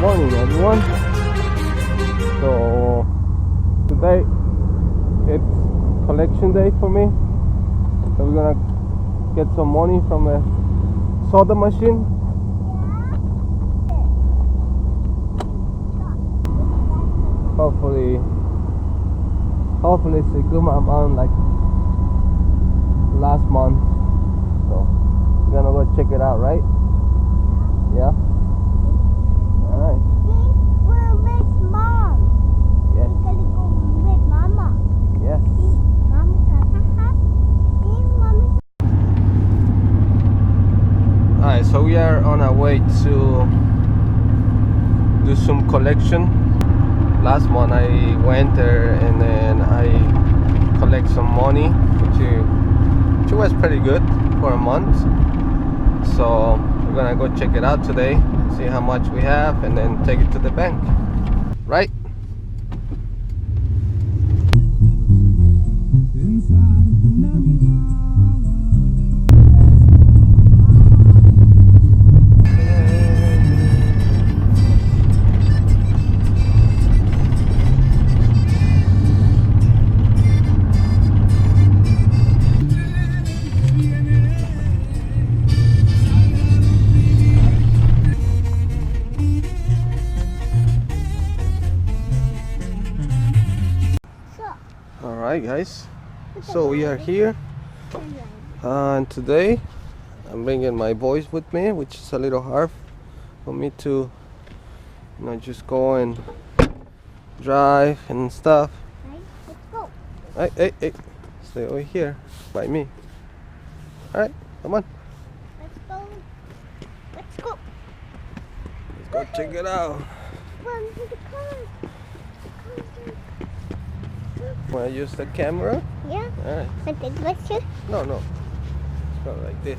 morning, everyone. So today it's collection day for me. So we're gonna get some money from a soda machine. Hopefully it's a good amount like last month. So we're gonna go check it out, right? Yeah. All right. We're with Mom. Yes. We're gonna go with Mama. Yes. All right. So we are on our way to do some collection. Last month I went there and then I collect some money, which was pretty good for a month. So we're gonna go check it out today, see how much we have, and then take it to the bank. Right? Alright guys, so we are here and today I'm bringing my boys with me, which is a little hard for me to just go and drive and stuff. Let's go. Hey, stay over here by me. Alright, come on. Let's go. Let's go. Let's go check it out. Run to the car. Wanna use the camera? Yeah. Alright. Like this picture? No. Let's go like this.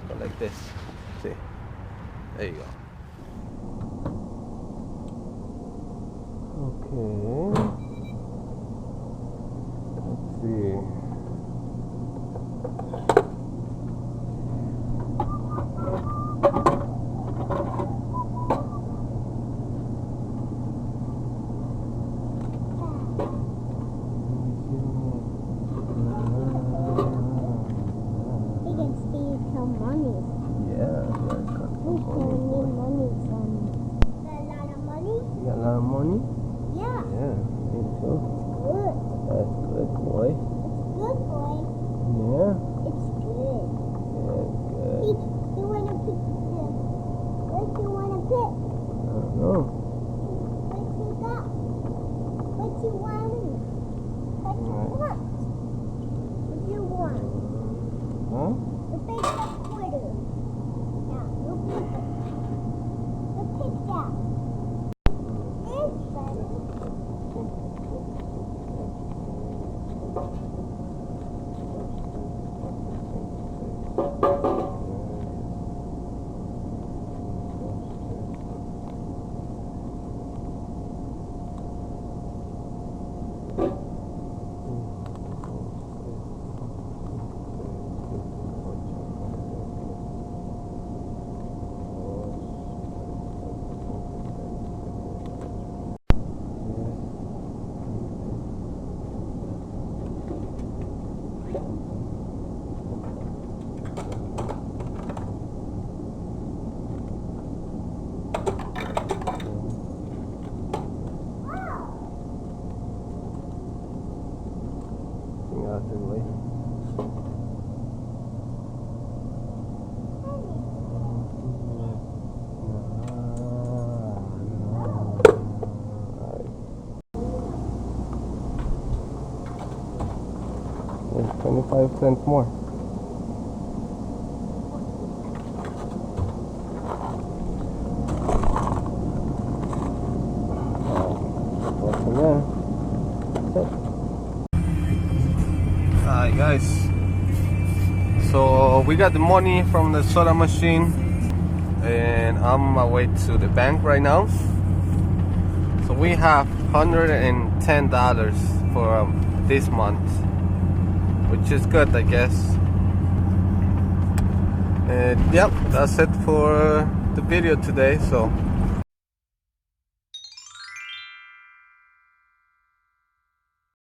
Let's go like this. See? There you go. Okay. Let's see. We can steal some money. Yeah, got We some can money. need money from. A lot of money? You got a lot of money? Yeah. Yeah, me too. Good. That's good, boy. It's good, boy. Yeah, It's good. that's good. Pete, you wanna pick this? What do you wanna pick? I don't know. What you got? What you want? What you want? What you want? Huh? The big quarter. Now, you pick it. You pick that. This one. There's 25 cents more. What's in there? That's it. Alright guys, so we got the money from the soda machine and I'm on my way to the bank right now. So we have $110 for this month, which is good, I guess. And yep, that's it for the video today. So